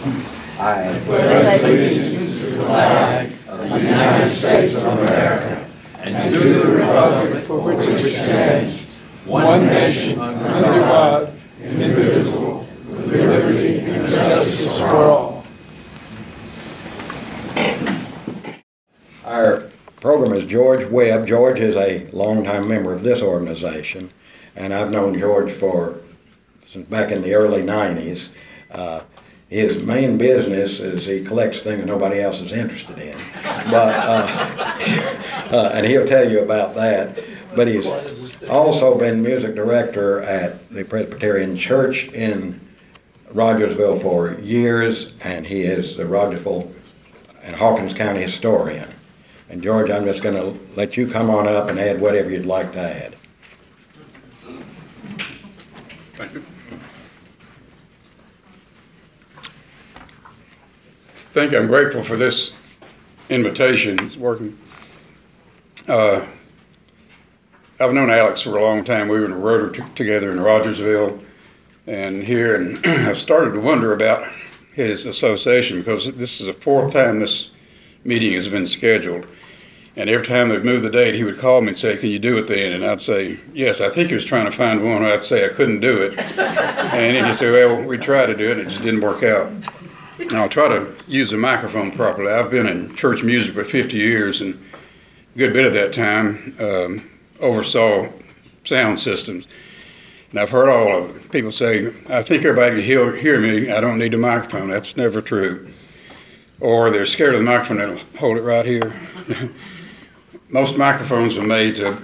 I pledge allegiance to the flag of the United States of America and to the republic for which it stands, one nation, under God, indivisible, with liberty and justice for all. Our program is George Webb. George is a longtime member of this organization, and I've known George since back in the early 90s. His main business is he collects things nobody else is interested in, and he'll tell you about that. But he's also been music director at the Presbyterian Church in Rogersville for years, and he is the Rogersville and Hawkins County historian. And George, I'm just going to let you come on up and add whatever you'd like to add. Thank you. Thank you. I'm grateful for this invitation. It's working. I've known Alex for a long time. We were in a rotor together in Rogersville and here, and I've started to wonder about his association because this is the fourth time this meeting has been scheduled. And every time they've moved the date, he would call me and say, "Can you do it then?" And I'd say, "Yes." I think he was trying to find one. I'd say I couldn't do it. And then he'd say, "Well, we tried to do it. It just didn't work out." And I'll try to use the microphone properly. I've been in church music for 50 years, and a good bit of that time oversaw sound systems. And I've heard all of it. People say, "I think everybody can hear me. I don't need a microphone." That's never true. Or they're scared of the microphone. They'll hold it right here. Most microphones are made to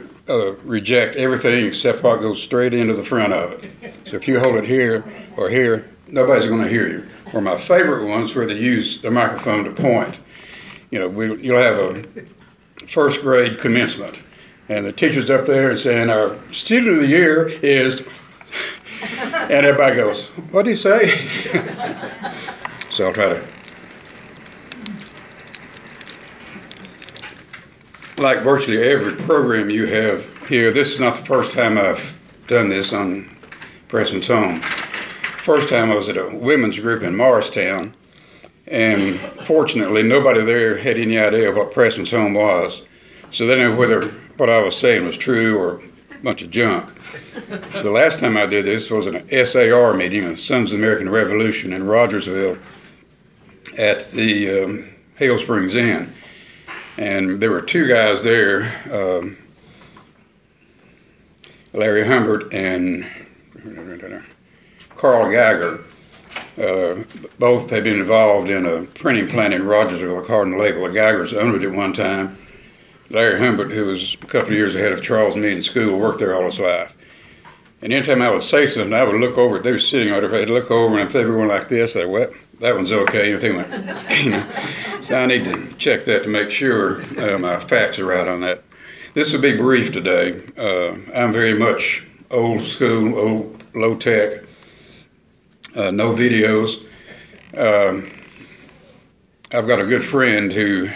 reject everything except what goes straight into the front of it. So if you hold it here or here, nobody's going to hear you. Or my favorite ones where they use the microphone to point. You know, you'll have a first grade commencement, and the teacher's up there and saying, "Our student of the year is," and everybody goes, "What did he say?" So I'll try to. Like virtually every program you have here, this is not the first time I've done this on Pressman's Home. First time I was at a women's group in Morristown, and fortunately nobody there had any idea what Pressman's Home was, so they didn't know whether what I was saying was true or a bunch of junk. The last time I did this was an SAR meeting, the Sons of the American Revolution in Rogersville at the Hale Springs Inn. And there were two guys there, Larry Humbert and Carl Geiger. Both had been involved in a printing plant in Rogersville, according to the label. The Geigers owned it at one time. Larry Humbert, who was a couple of years ahead of Charles and me in school, worked there all his life. And anytime I would say something, I would look over. They were sitting over there. I'd look over, and if they were going like this, I'd well, that one's okay. And they went, you know. So I need to check that to make sure my facts are right on that. This will be brief today. I'm very much old school, old low tech. No videos. I've got a good friend who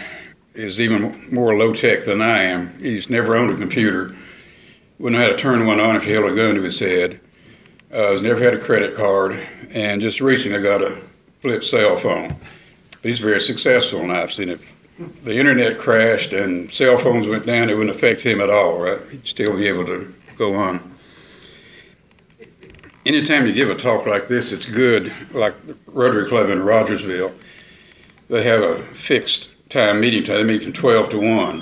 is even more low-tech than I am. He's never owned a computer. Wouldn't know how to turn one on if he held a gun to his head. He's never had a credit card, and just recently got a flip cell phone. But he's very successful, and I've seen if the internet crashed and cell phones went down, it wouldn't affect him at all, right? He'd still be able to go on. Anytime you give a talk like this, it's good, like the Rotary Club in Rogersville. They have a fixed time, meeting time. They meet from 12 to 1.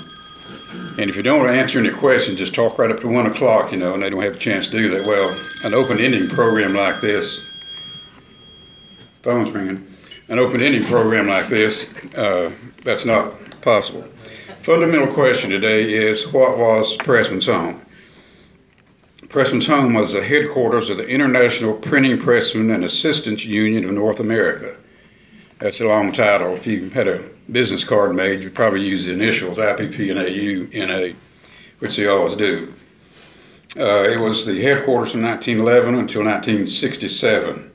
And if you don't want to answer any questions, just talk right up to 1 o'clock, you know, and they don't have a chance to do that. Well, an open-ending program like this, phone's ringing, an open-ending program like this, that's not possible. Fundamental question today is, what was Pressman's Home? Pressman's Home was the headquarters of the International Printing Pressmen and Assistants Union of North America. That's a long title. If you had a business card made, you'd probably use the initials, IPP and AU, NA, which they always do. It was the headquarters from 1911 until 1967.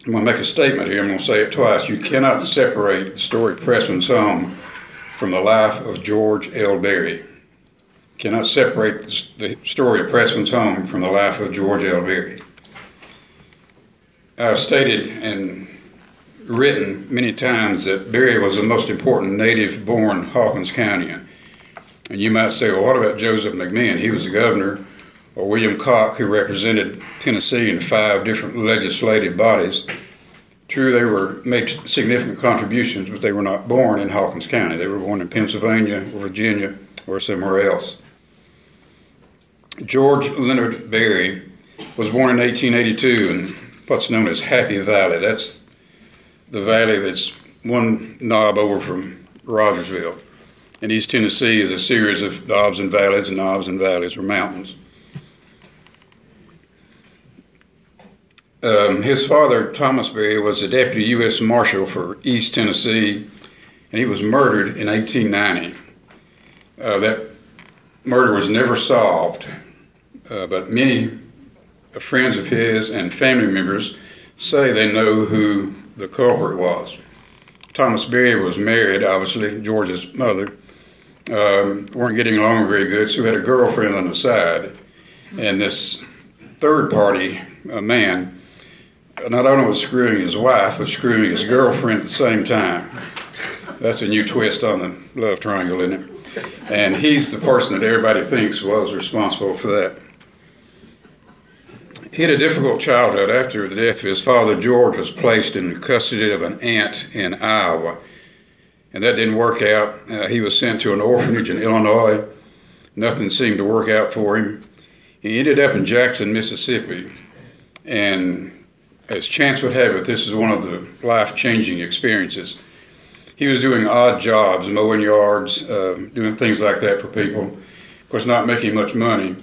I'm going to make a statement here. I'm going to say it twice. You cannot separate the story of Pressman's Home from the life of George L. Berry. Cannot separate the story of Pressman's Home from the life of George L. Berry. I've stated in written many times that Berry was the most important native-born Hawkins Countyan. And you might say, well, what about Joseph McMinn? He was the governor. Or William Cock, who represented Tennessee in 5 different legislative bodies. True, they made significant contributions, but they were not born in Hawkins County. They were born in Pennsylvania, or Virginia, or somewhere else. George Leonard Berry was born in 1882 in what's known as Happy Valley. That's the valley that's one knob over from Rogersville. And East Tennessee is a series of knobs and valleys or mountains. His father, Thomas Berry, was a deputy U.S. Marshal for East Tennessee, and he was murdered in 1890. That murder was never solved, but many friends of his and family members say they know who the culprit was. Thomas Berry was married, obviously, George's mother. Weren't getting along very good, so he had a girlfriend on the side. And this third party man not only was screwing his wife, but screwing his girlfriend at the same time. That's a new twist on the love triangle, isn't it? And he's the person that everybody thinks was responsible for that. He had a difficult childhood. After the death of his father, George was placed in custody of an aunt in Iowa. And that didn't work out. He was sent to an orphanage in Illinois. Nothing seemed to work out for him. He ended up in Jackson, Mississippi. And as chance would have it, this is one of the life-changing experiences. He was doing odd jobs, mowing yards, doing things like that for people. Of course, not making much money.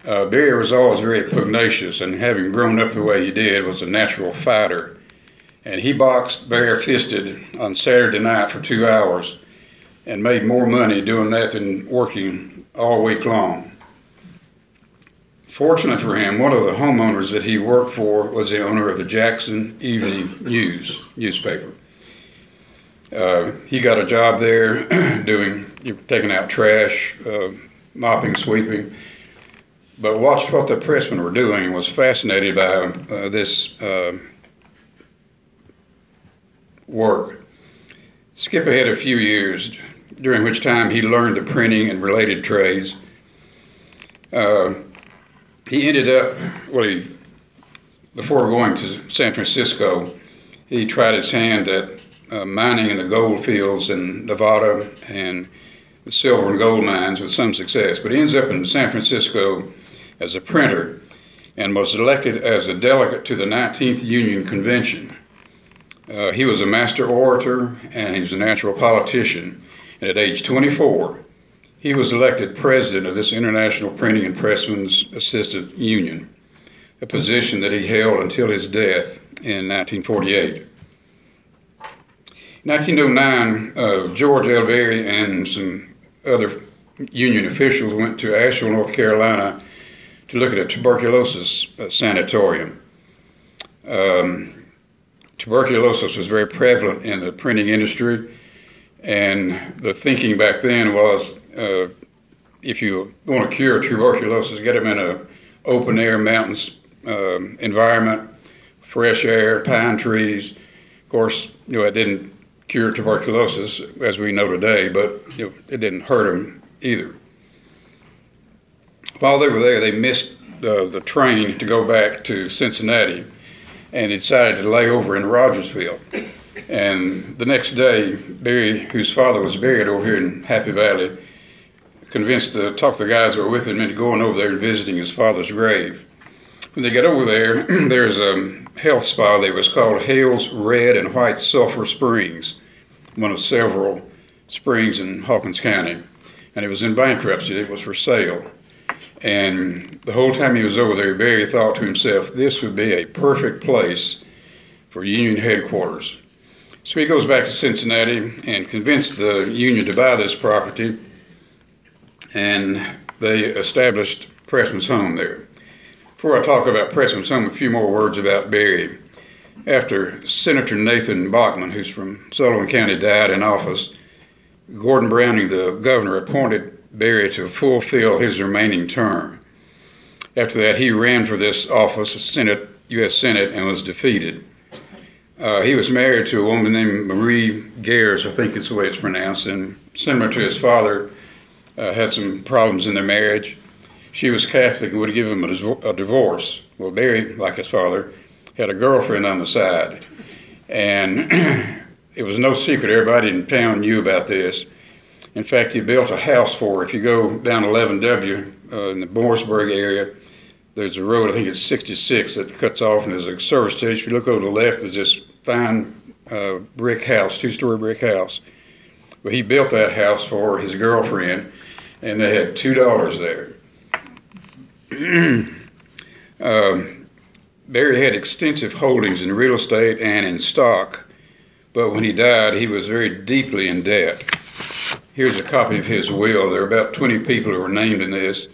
Berry was always very pugnacious, and having grown up the way he did, was a natural fighter. And he boxed bare-fisted on Saturday night for 2 hours and made more money doing that than working all week long. Fortunately for him, one of the homeowners that he worked for was the owner of the Jackson Evening News newspaper. He got a job there taking out trash, mopping, sweeping, but watched what the Pressmen were doing and was fascinated by this work. Skip ahead a few years, during which time he learned the printing and related trades. He ended up, before going to San Francisco, he tried his hand at mining in the gold fields in Nevada and the silver and gold mines with some success. But he ends up in San Francisco as a printer and was elected as a delegate to the 19th Union Convention. He was a master orator and he was a natural politician. And at age 24, he was elected president of this International Printing and Pressmen's Assistant Union, a position that he held until his death in 1948. In 1909, George L. Berry and some other union officials went to Asheville, North Carolina to look at a tuberculosis sanatorium. Tuberculosis was very prevalent in the printing industry, and the thinking back then was if you want to cure tuberculosis, get them in an open air mountains environment, fresh air, pine trees. Of course, it didn't cure tuberculosis as we know today, but it didn't hurt them either. While they were there, they missed the train to go back to Cincinnati and decided to lay over in Rogersville. And the next day, Berry, whose father was buried over here in Happy Valley, talked the guys that were with him into going over there and visiting his father's grave. When they got over there, there's a health spa that was called Hale's Red and White Sulphur Springs, one of several springs in Hawkins County. And it was in bankruptcy. It was for sale. And the whole time he was over there, Berry thought to himself, this would be a perfect place for Union headquarters. So he goes back to Cincinnati and convinced the Union to buy this property, and they established Pressman's home there. Before I talk about Pressman's home, a few more words about Berry. After Senator Nathan Bachman, who's from Sullivan County, died in office, Gordon Browning, the governor, appointed Berry to fulfill his remaining term. After that, he ran for this office, U.S. Senate, and was defeated. He was married to a woman named Marie Gers, I think it's the way it's pronounced, and similar to his father, had some problems in their marriage. She was Catholic and would give him a divorce. Well, Barry, like his father, had a girlfriend on the side. And it was no secret. Everybody in town knew about this. In fact, he built a house for her. If you go down 11W in the Mooresburg area, there's a road, I think it's 66, that cuts off, and there's a service station. If you look over to the left, there's this fine brick house, two-story brick house. Well, he built that house for his girlfriend, and they had 2 daughters there. Barry had extensive holdings in real estate and in stock, but when he died, he was very deeply in debt. Here's a copy of his will. There are about 20 people who were named in this,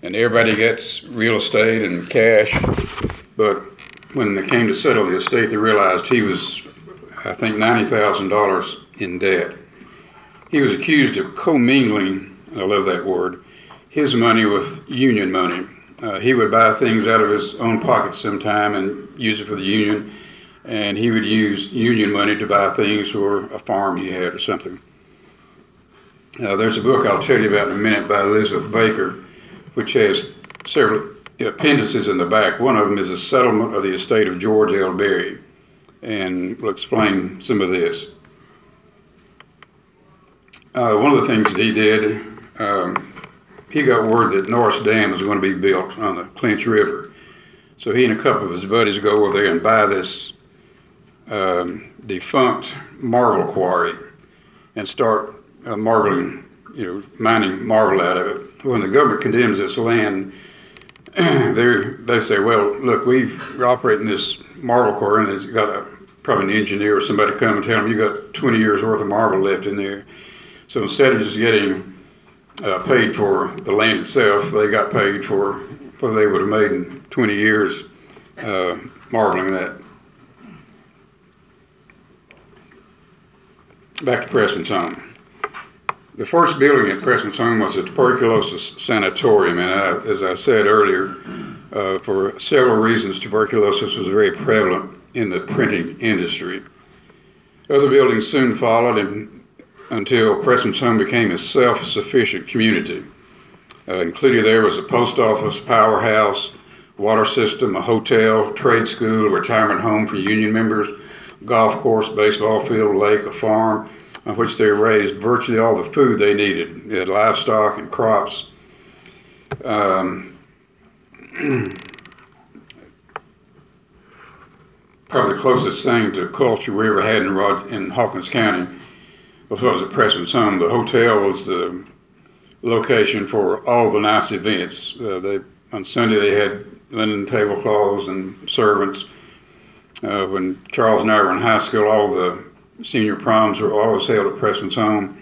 and everybody gets real estate and cash, but when they came to settle the estate, they realized he was, I think, $90,000 in debt. He was accused of commingling, I love that word, his money with union money. He would buy things out of his own pocket sometime and use it for the union, and he would use union money to buy things for a farm he had or something. There's a book I'll tell you about in a minute by Elizabeth Baker, which has several appendices in the back. One of them is a settlement of the estate of George L. Berry, and we'll explain some of this. One of the things that he did, he got word that Norris Dam was going to be built on the Clinch River. So he and a couple of his buddies go over there and buy this defunct marble quarry and start marbling, mining marble out of it. When the government condemns this land, they say, well, look, we're operating this marble quarry, and there's got probably an engineer or somebody come and tell them, you got 20 years worth of marble left in there. So instead of just getting paid for the land itself, they got paid for what they would have made in 20 years marbling that. Back to Pressman's home. The first building at Pressman's home was a tuberculosis sanatorium, and as I said earlier, for several reasons, tuberculosis was very prevalent in the printing industry. Other buildings soon followed until Pressman's home became a self-sufficient community. Included there was a post office, powerhouse, water system, a hotel, trade school, a retirement home for union members, golf course, baseball field, lake, a farm, on which they raised virtually all the food they needed. They had livestock and crops. Probably the closest thing to culture we ever had in Hawkins County was what was at Pressman's home. The hotel was the location for all the nice events. On Sunday they had linen tablecloths and servants. When Charles and I were in high school, all the senior proms were always held at Pressman's home,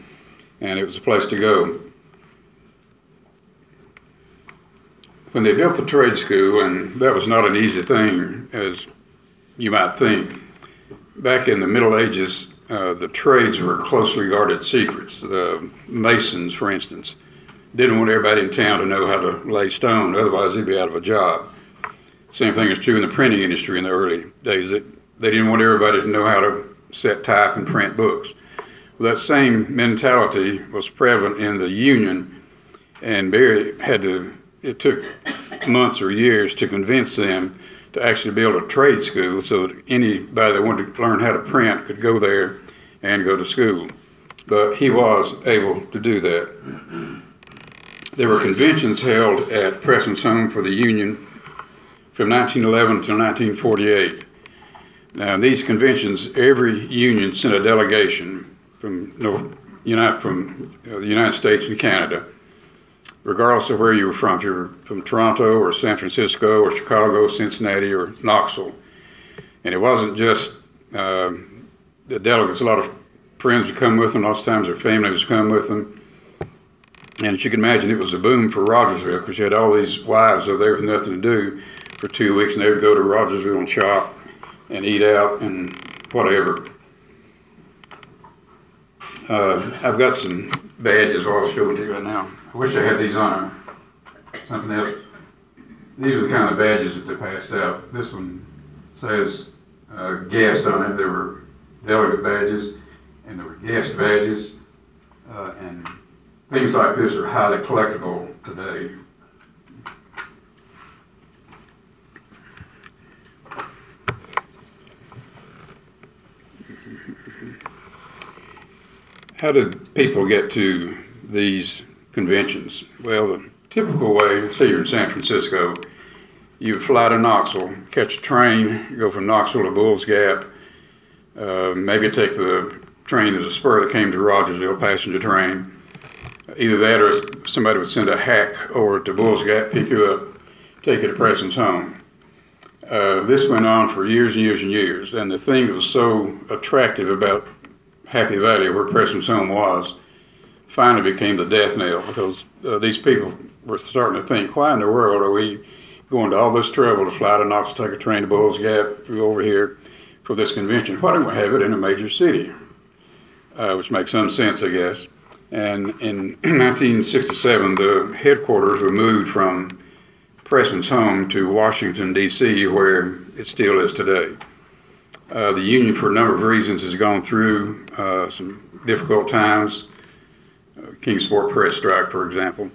and it was a place to go. When they built the trade school, and that was not an easy thing, as you might think, back in the Middle Ages, the trades were closely guarded secrets. The masons, for instance, didn't want everybody in town to know how to lay stone, otherwise they'd be out of a job. Same thing is true in the printing industry in the early days. They didn't want everybody to know how to set type and print books. Well, that same mentality was prevalent in the union, and Barry it took months or years to convince them to actually build a trade school so that anybody that wanted to learn how to print could go there and go to school. But he was able to do that. There were conventions held at Pressman's home for the union from 1911 to 1948. Now, in these conventions, every union sent a delegation from the United States and Canada, regardless of where you were from. If you were from Toronto or San Francisco or Chicago, Cincinnati or Knoxville. And it wasn't just the delegates. A lot of friends would come with them. Lots of times their families would come with them. And as you can imagine, it was a boom for Rogersville, because you had all these wives over there with nothing to do for 2 weeks, and they would go to Rogersville and shop and eat out and whatever. I've got some badges I'll show to you right now. I wish I had these on something else. These are the kind of badges that they passed out. This one says guest on it. There were delegate badges, and there were guest badges, and things like this are highly collectible today. How did people get to these conventions? Well, the typical way, say you're in San Francisco, you would fly to Knoxville, catch a train, go from Knoxville to Bulls Gap, maybe take the train as a spur that came to Rogersville, passenger train. Either that or somebody would send a hack over to Bulls Gap, pick you up, take you to Pressman's home. This went on for years and years and years, and the thing that was so attractive about Happy Valley, where Pressman's home was, finally became the death knell, because these people were starting to think, why in the world are we going to all this trouble to fly to Knoxville, take a train to Bulls Gap, over here for this convention? Why don't we have it in a major city? Which makes some sense, I guess. And in 1967, the headquarters were moved from Pressman's home to Washington, D.C., where it still is today. The union, for a number of reasons, has gone through some difficult times. Kingsport press strike, for example.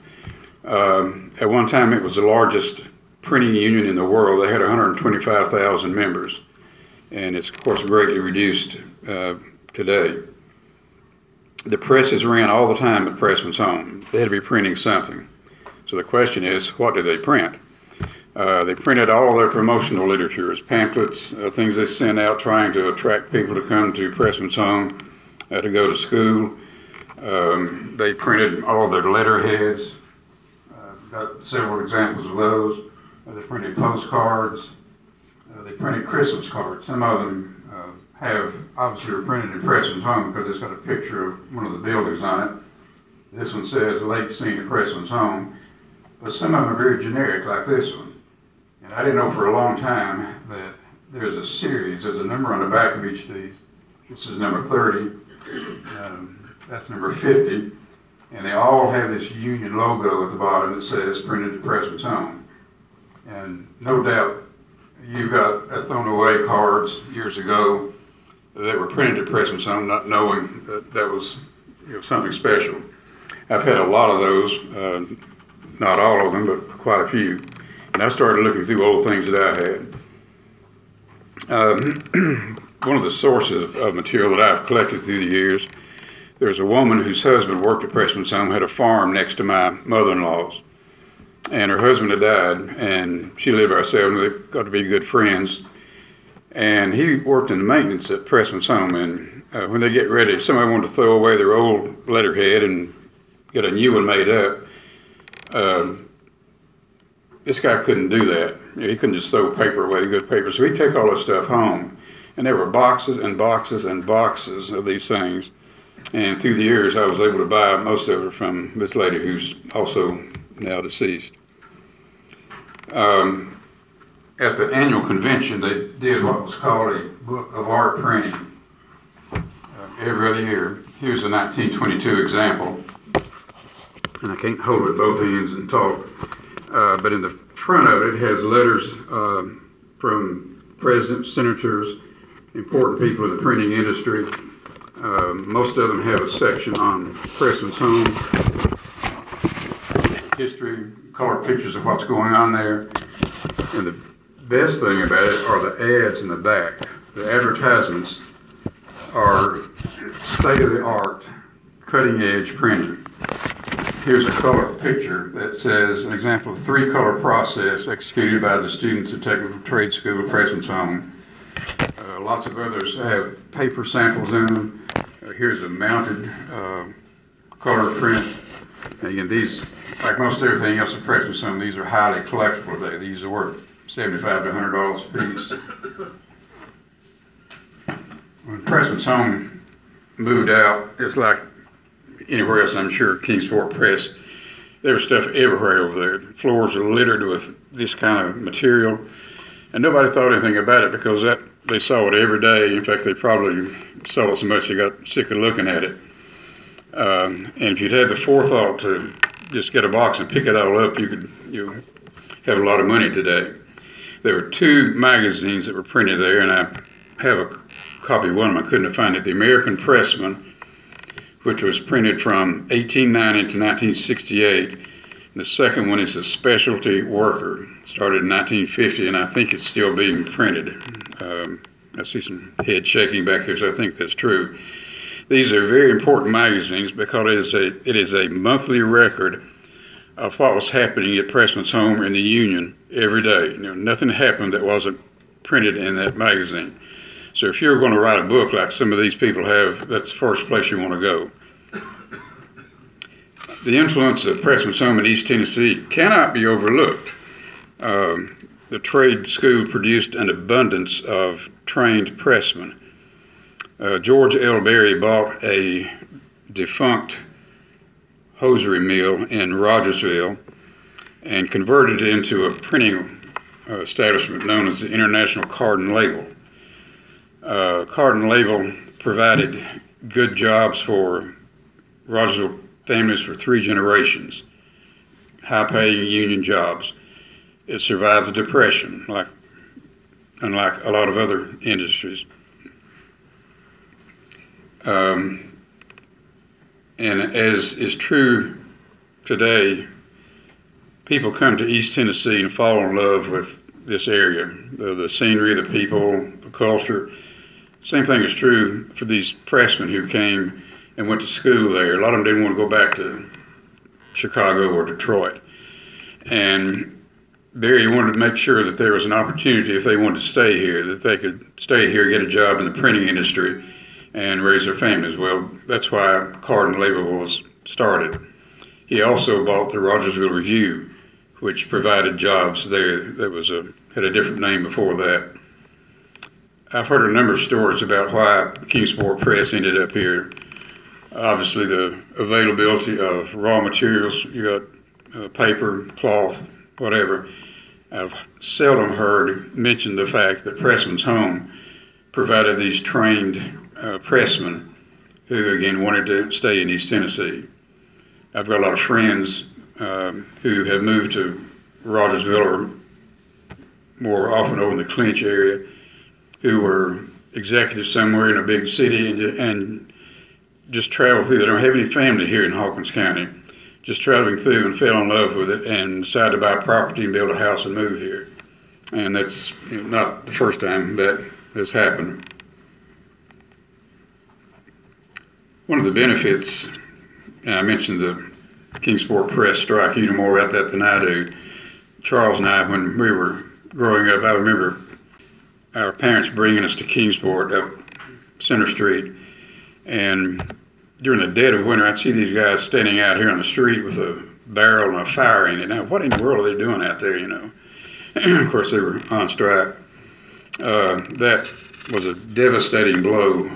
At one time, it was the largest printing union in the world. They had 125,000 members, and it's, of course, greatly reduced today. The presses ran all the time at Pressman's home. They had to be printing something. So the question is, what did they print? They printed all their promotional literatures, pamphlets, things they sent out trying to attract people to come to Pressman's home to go to school. They printed all their letterheads. Got several examples of those. They printed postcards. They printed Christmas cards. Some of them have obviously were printed in Pressman's home because it's got a picture of one of the buildings on it. This one says late scene at Pressman's home, but some of them are very generic, like this one. And I didn't know for a long time that there's a series, there's a number on the back of each of these. This is number 30, that's number 50, and they all have this union logo at the bottom that says printed at Pressman's home. And no doubt you've got thrown away cards years ago that were printed at Pressman's home, not knowing that that was something special. I've had a lot of those, not all of them, but quite a few. And I started looking through old things that I had. One of the sources of material that I've collected through the years, there's a woman whose husband worked at Pressman's home, had a farm next to my mother-in-law's. And her husband had died, and she lived by herself, and they got to be good friends. And he worked in the maintenance at Pressman's home, and when they get ready, if somebody wanted to throw away their old letterhead and get a new one made up, this guy couldn't do that. He couldn't just throw paper away, good paper. So he'd take all this stuff home. And there were boxes and boxes and boxes of these things. And through the years, I was able to buy most of it from this lady who's also now deceased. At the annual convention, they did what was called a book of art printing every other year. Here's a 1922 example. And I can't hold it with both hands and talk. But in the front of it has letters from presidents, senators, important people in the printing industry. Most of them have a section on Pressman's home, history, color pictures of what's going on there. And the best thing about it are the ads in the back. The advertisements are state-of-the-art, cutting-edge printing. Here's a color picture that says an example of 3-color process executed by the students at Technical Trade School at Pressman's home. Lots of others have paper samples in them. Here's a mounted color print. And again, these, like most everything else at Pressman's home, these are highly collectible today. These are worth $75 to $100 a piece. When Pressman's home moved out, it's like anywhere else, I'm sure, Kingsport Press, there was stuff everywhere over there. The floors are littered with this kind of material, and nobody thought anything about it because they saw it every day. In fact, they probably saw it so much they got sick of looking at it. And if you'd had the forethought to just get a box and pick it all up, you have a lot of money today. There were 2 magazines that were printed there, and I have a copy of one of them. I couldn't find it. The American Pressman, which was printed from 1890 to 1968. The second one is the Specialty Worker, started in 1950, and I think it's still being printed. I see some head shaking back here, so I think that's true. These are very important magazines because it is a monthly record of what was happening at Pressman's home in the Union every day. Nothing happened that wasn't printed in that magazine. So if you're going to write a book like some of these people have, that's the first place you want to go. The influence of Pressman's home in East Tennessee cannot be overlooked. The trade school produced an abundance of trained pressmen. George L. Berry bought a defunct hosiery mill in Rogersville and converted it into a printing establishment known as the International Card and Label. Card and Label provided good jobs for Rogersville families for 3 generations, high-paying union jobs. It survived the Depression, unlike a lot of other industries. And as is true today, people come to East Tennessee and fall in love with this area, the scenery, the people, the culture. Same thing is true for these pressmen who came and went to school there. A lot of them didn't want to go back to Chicago or Detroit. And Barry wanted to make sure that there was an opportunity if they wanted to stay here, that they could stay here, get a job in the printing industry, and raise their families. Well, that's why Card and Label was started. He also bought the Rogersville Review, which provided jobs there. That had a different name before that. I've heard a number of stories about why Kingsport Press ended up here. Obviously, the availability of raw materials. You got paper, cloth, whatever. I've seldom heard mention the fact that Pressman's home provided these trained pressmen who, again, wanted to stay in East Tennessee. I've got a lot of friends who have moved to Rogersville or more often over in the Clinch area, who were executives somewhere in a big city and just traveled through. They don't have any family here in Hawkins County. Just traveling through and fell in love with it and decided to buy property and build a house and move here. And that's not the first time that has happened. One of the benefits, and I mentioned the Kingsport Press strike, you know more about that than I do. Charles and I, when we were growing up, I remember our parents bringing us to Kingsport up Center Street, and during the dead of winter, I'd see these guys standing out here on the street with a barrel and a fire in it. Now, what in the world are they doing out there, Of course, they were on strike. That was a devastating blow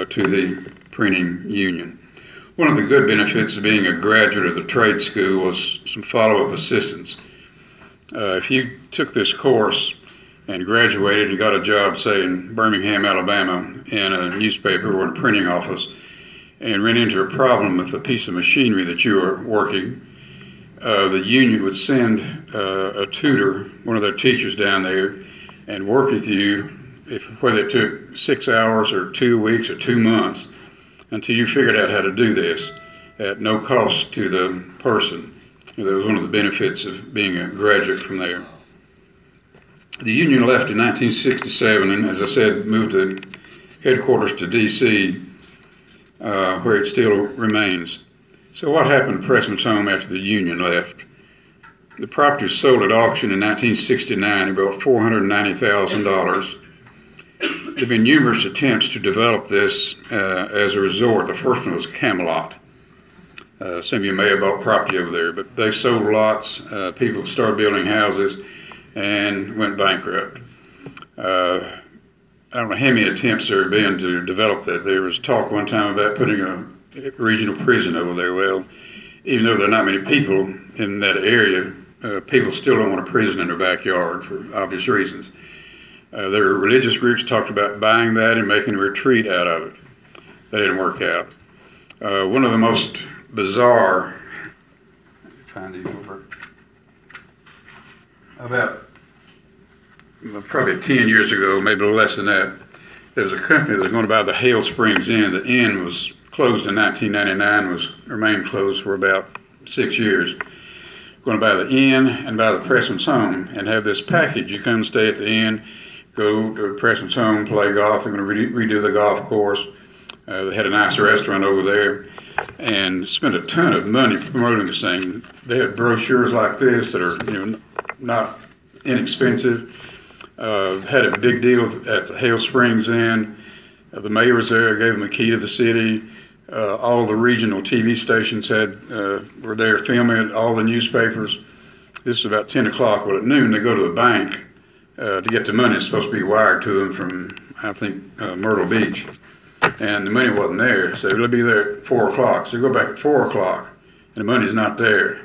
to the printing union. One of the good benefits of being a graduate of the trade school was some follow-up assistance. If you took this course and graduated and got a job, say, in Birmingham, Alabama, in a newspaper or in a printing office, and ran into a problem with a piece of machinery that you were working, the union would send a tutor, one of their teachers down there, and work with you, whether it took 6 hours or 2 weeks or 2 months, until you figured out how to do this at no cost to the person. That was one of the benefits of being a graduate from there. The union left in 1967, and as I said, moved the headquarters to D.C., where it still remains. So what happened to Pressman's home after the union left? The property was sold at auction in 1969, about $490,000. There have been numerous attempts to develop this as a resort. The first one was Camelot. Some of you may have bought property over there, but they sold lots. People started building houses and went bankrupt. I don't know how many attempts there have been to develop that. There was talk one time about putting a regional prison over there. Well, even though there are not many people in that area, people still don't want a prison in their backyard for obvious reasons. There were religious groups talked about buying that and making a retreat out of it. That didn't work out. One of the most bizarre, about probably 10 years ago, maybe a little less than that, there was a company that was going to buy the Hale Springs Inn. The inn was closed in 1999, remained closed for about 6 years. Going to buy the inn and buy the Pressman's home and have this package. You come stay at the inn, go to Pressman's home, play golf. They're going to redo the golf course. They had a nice restaurant over there and spent a ton of money promoting this thing. They had brochures like this that are, not inexpensive. Had a big deal at the Hale Springs Inn. The mayor was there, gave them a key to the city. All the regional TV stations were there filming it, all the newspapers. This is about 10 o'clock. Well, at noon, they go to the bank to get the money. It's supposed to be wired to them from, I think, Myrtle Beach. And the money wasn't there, so they'll be there at 4 o'clock. So they go back at 4 o'clock, and the money's not there.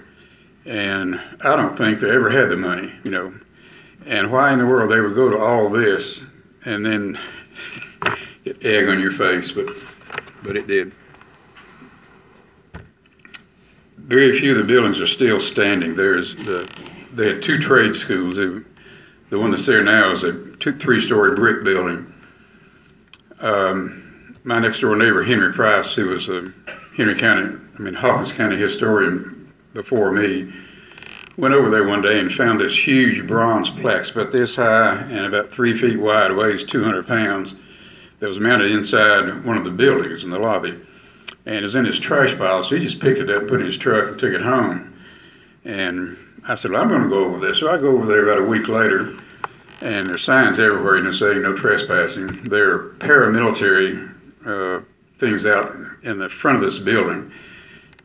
And I don't think they ever had the money, And why in the world they would go to all this and then get egg on your face, but it did. Very few of the buildings are still standing. They had 2 trade schools. The one that's there now is a 3-story brick building. My next door neighbor, Henry Price, who was a Hawkins County historian before me, went over there one day and found this huge bronze plaque, about this high and about 3 feet wide, weighs 200 pounds, that was mounted inside one of the buildings in the lobby. And it was in his trash pile, so he just picked it up, put it in his truck, and took it home. And I said, well, I'm going to go over there. So I go over there about a week later, and there's signs everywhere, saying no trespassing. There are paramilitary things out in the front of this building.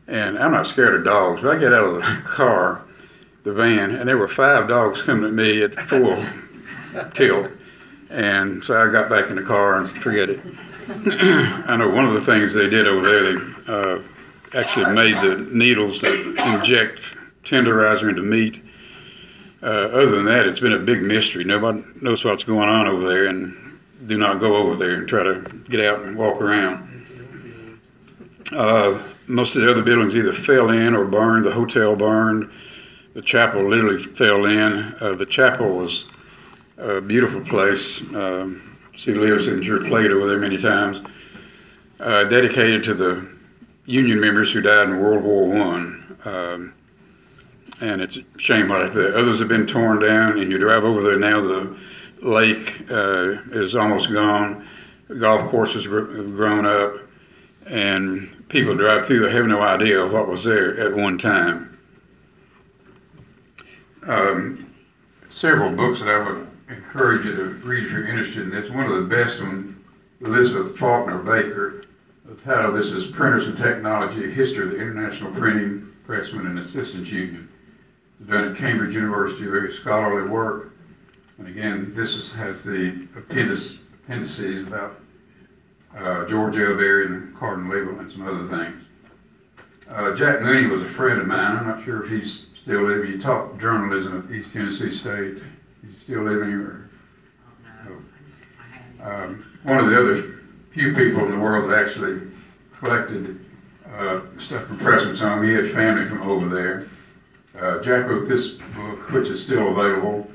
And I'm not scared of dogs, but I get out of the car, the van, and there were 5 dogs coming at me at full tilt. And so I got back in the car and forget it. I know one of the things they did over there, they actually made the needles that inject tenderizer into meat. Other than that, it's been a big mystery. Nobody knows what's going on over there, and do not go over there and try to get out and walk around. Most of the other buildings either fell in or burned. The hotel burned. The chapel literally fell in. The chapel was a beautiful place. She lives in your plate over there many times. Dedicated to the Union members who died in World War I. And it's a shame like that. Others have been torn down, and you drive over there now, the lake is almost gone. The golf courses have grown up, and people drive through, they have no idea what was there at one time. Several books that I would encourage you to read if you're interested in this. One of the best ones, Elizabeth Faulkner Baker. The title of this is Printers and Technology, A History of the International Printing, Pressmen, and Assistants Union. It's done at Cambridge University, very scholarly work. And again, this has the appendices about George L. Berry and Cardinal Level and some other things. Jack Mooney was a friend of mine. I'm not sure if he's still living. He taught journalism at East Tennessee State. He's still living here. One of the other few people in the world that actually collected stuff from Pressman's home. He had family from over there. Jack wrote this book, which is still available,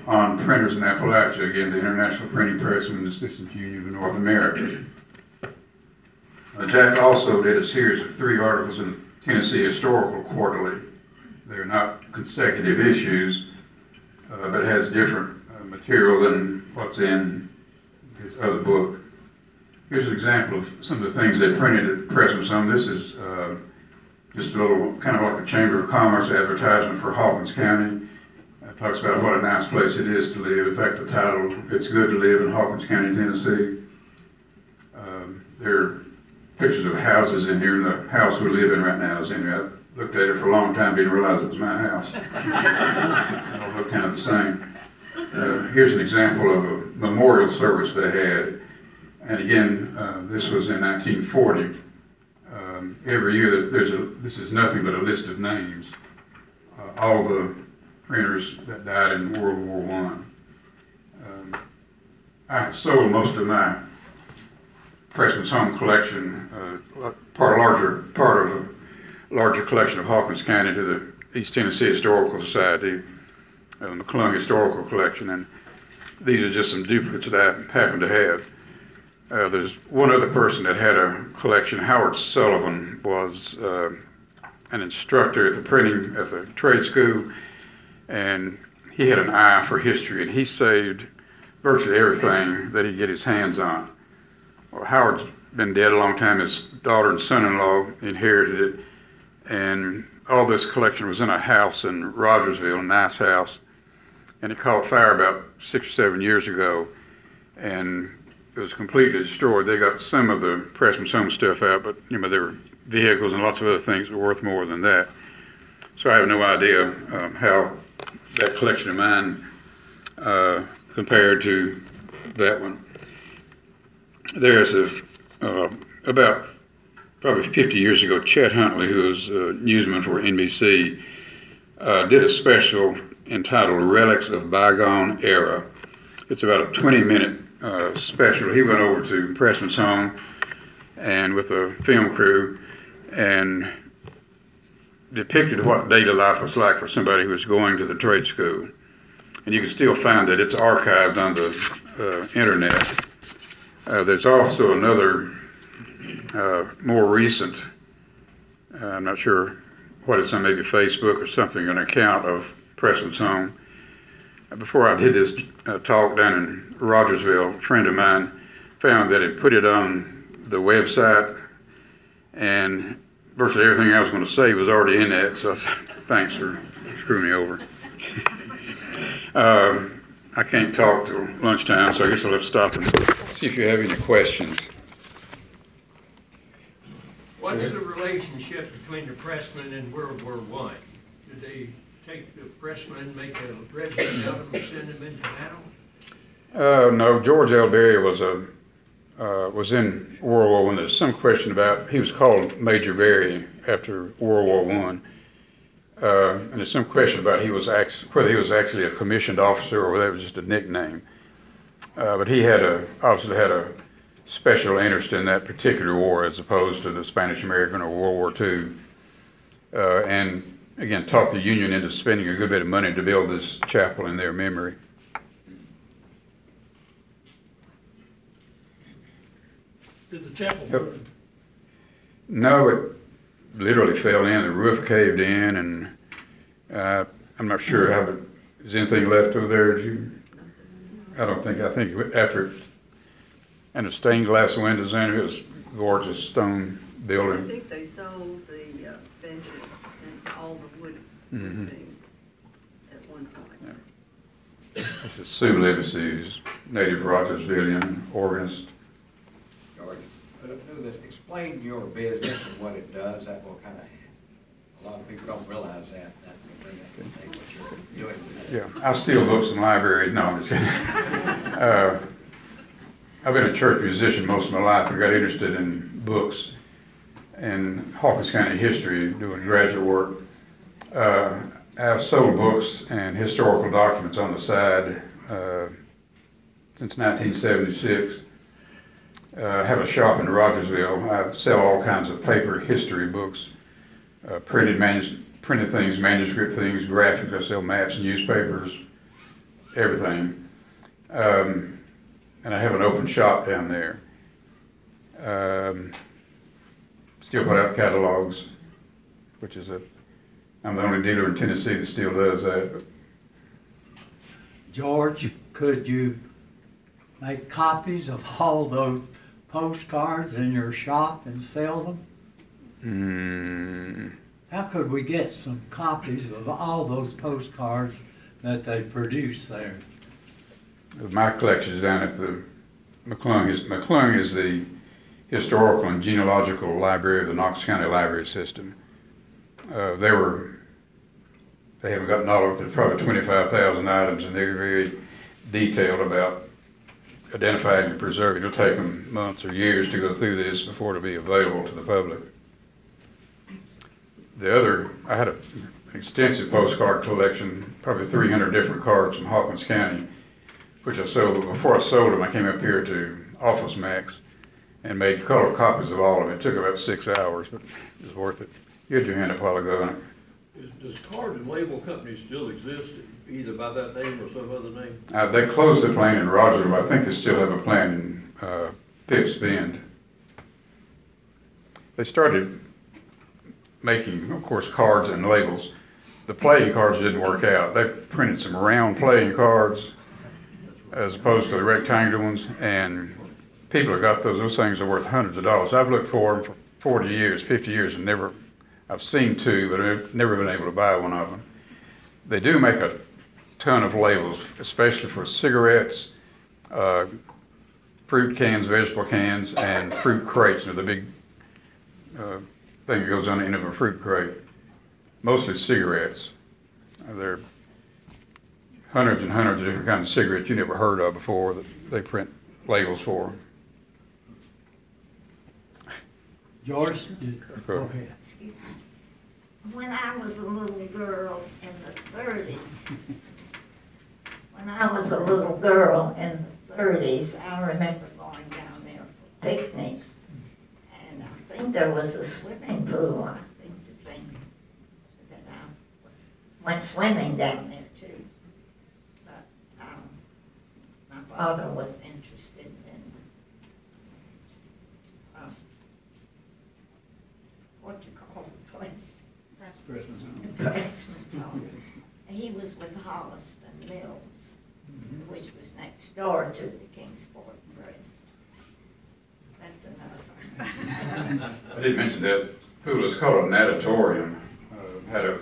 on printers in Appalachia, again, the International Printing Pressmen and Assistants Union of North America. Jack also did a series of 3 articles in Tennessee Historical Quarterly. They're not consecutive issues, but has different material than what's in his other book. Here's an example of some of the things they printed at Pressman's home. This is just a little, kind of like a Chamber of Commerce advertisement for Hawkins County. It talks about what a nice place it is to live. In fact, the title, It's Good to Live in Hawkins County, Tennessee. There are pictures of houses in here, and the house we live in right now is in here. I looked at it for a long time, didn't realize it was my house. They all look kind of the same. Here's an example of a memorial service they had. And again, this was in 1940. Every year, this is nothing but a list of names. All the printers that died in World War I. I sold most of my Pressman's home collection, part of a larger collection of Hawkins County, to the East Tennessee Historical Society, the McClung Historical Collection. And these are just some duplicates that I happen to have. There's one other person that had a collection. Howard Sullivan was an instructor at the trade school, and he had an eye for history, and he saved virtually everything that he could get his hands on. Well, Howard's been dead a long time. His daughter and son-in-law inherited it, and all this collection was in a house in Rogersville, a nice house, and it caught fire about 6 or 7 years ago, and it was completely destroyed. They got some of the Pressman home stuff out, but there were vehicles and lots of other things that were worth more than that. So I have no idea how that collection of mine compared to that one. There's about probably 50 years ago, Chet Huntley, who was a newsman for NBC, did a special entitled Relics of Bygone Era. It's about a 20-minute special. He went over to Pressman's home and with a film crew and depicted what daily life was like for somebody who was going to the trade school. And you can still find that it's archived on the internet. There's also another more recent, I'm not sure what it's on, maybe Facebook or something, an account of Pressman's home. Before I did this talk down in Rogersville, a friend of mine found that it put it on the website, and virtually everything I was going to say was already in that, so thanks for screwing me over. I can't talk till lunchtime, so I guess I'll have to stop and see if you have any questions. What's the relationship between the Pressmen and World War I? Did they take the Pressmen, make a regiment out of them, and send them into battle? No, George L. Berry was in World War I. There's some question about, he was called Major Berry after World War I. And there's some question about whether he was actually a commissioned officer or whether it was just a nickname. But he obviously had a special interest in that particular war as opposed to the Spanish-American or World War II. And again, talked the Union into spending a good bit of money to build this chapel in their memory. Did the chapel burn? No, it literally fell in. The roof caved in, and I'm not sure how is anything left over there. I think after it, and the stained glass windows in it, it was a gorgeous stone building. I think they sold the benches and all the wood things at one point. Yeah. This is Sue Livesey, who's native Rogersvillian organist. George, explain your business and what it does. That will kind of, a lot of people don't realize that. That will bring up the thing what you're doing. Yeah, I steal books in libraries. No, I'm just kidding. I've been a church musician most of my life. I got interested in books and Hawkins County history, doing graduate work. I've sold books and historical documents on the side since 1976. I have a shop in Rogersville. I sell all kinds of paper history books, printed things, manuscript things, graphics. I sell maps, newspapers, everything. And I have an open shop down there. Still put out catalogs, which is I'm the only dealer in Tennessee that still does that. George, could you make copies of all those postcards in your shop and sell them? How could we get some copies of all those postcards that they produce there? My collection is down at the McClung. McClung is the historical and genealogical library of the Knox County Library System. They haven't gotten all of it. There's probably 25,000 items, and they're very detailed about identifying and preserving. It'll take them months or years to go through this before it'll be available to the public. I had an extensive postcard collection, probably 300 different cards from Hawkins County, which I sold. But before I sold them, I came up here to Office Max and made color copies of all of it. It took about 6 hours, but it was worth it. You had your hand up a while ago on it. Does card and label company still exist, either by that name or some other name? They closed the plant in Rogersville. I think they still have a plant in Phipps Bend. They started making, of course, cards and labels. The playing cards didn't work out. They printed some round playing cards as opposed to the rectangular ones, and people have got those things are worth hundreds of dollars. I've looked for them for 40 years, 50 years, and I've seen two, but I've never been able to buy one of them. They do make a ton of labels, especially for cigarettes, fruit cans, vegetable cans, and fruit crates. You know, the big thing that goes on the end of a fruit crate. Mostly cigarettes. There are hundreds and hundreds of different kinds of cigarettes you never heard of before that they print labels for. George, go ahead. Excuse me. When I was a little girl in the 30s, I remember going down there for picnics, and I think there was a swimming pool. I seem to think that I went swimming down there too. But my father was interested in what you call the place? Pressman's home. He was with Holliston Mills, which was next door to the Kingsport Press. That's another. I did mention that pool is called a natatorium. Had a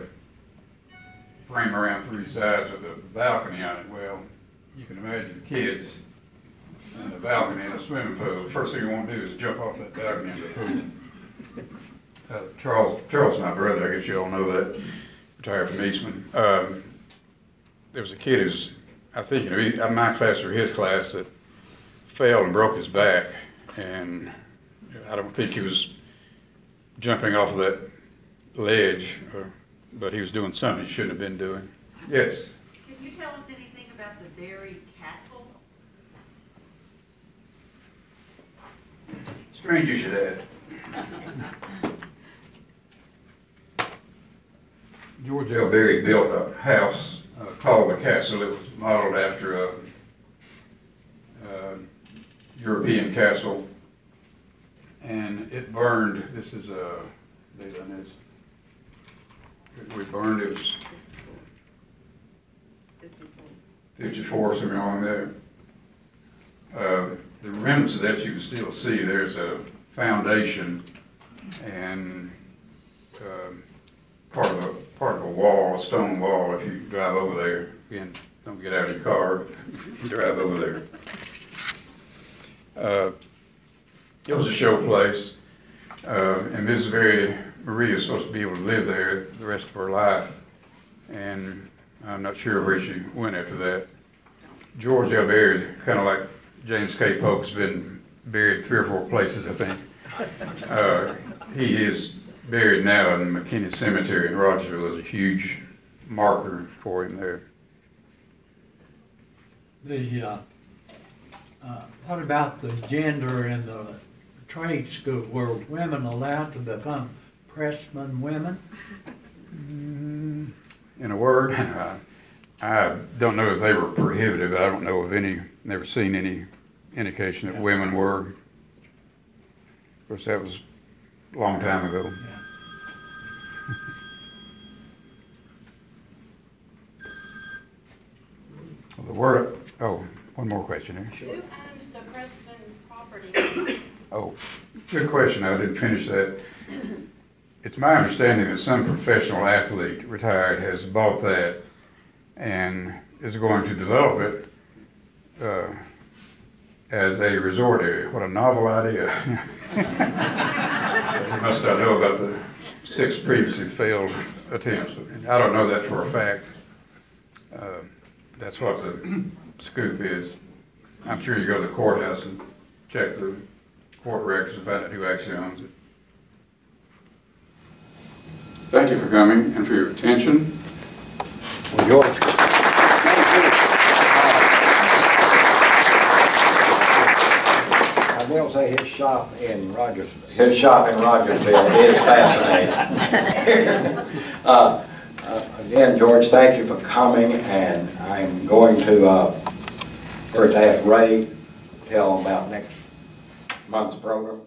frame around three sides with a balcony on it. Well, you can imagine kids in a balcony in a swimming pool. The first thing you want to do is jump off that balcony into the pool. Charles, my brother, I guess you all know that, retired from Eastman. There was a kid who's, I think, you know, my class or his class that fell and broke his back, and I don't think he was jumping off of that ledge, but he was doing something he shouldn't have been doing. Yes? Could you tell us anything about the Berry Castle? Strange you should ask. George L. Berry built a house called the Castle. It was modeled after a European castle, and it burned. This is a date on this. We burned. It was 54, something along there. The remnants of that you can still see. There's a foundation and part of a wall, a stone wall. If you drive over there, again, don't get out of your car. You drive over there. It was a show place, and Mrs. Marie is supposed to be able to live there the rest of her life, and I'm not sure where she went after that. George L. Berry, kind of like James K. Polk's been buried 3 or 4 places, I think. He is buried now in McKinney Cemetery in Rogersville. There's a huge marker for him there. What about the gender in the trade school? Were women allowed to become pressman women? In a word, I don't know if they were prohibited, but I don't know of any, never seen any indication that women were. Of course, that was a long time ago. Yeah. Well, the word, oh, one more question here. Who owns the Pressman property? Oh, good question. I didn't finish that. It's my understanding that some professional athlete retired has bought that and is going to develop it as a resort area. What a novel idea. You must not know about the 6 previously failed attempts. I don't know that for a fact. That's what the scoop is. I'm sure you go to the courthouse and check the court records and find out who actually owns it. Thank you for coming and for your attention. Well, George, I will say his shop in Rogersville is fascinating. Again, George, thank you for coming, and I'm going to first ask Ray to tell about next month's program.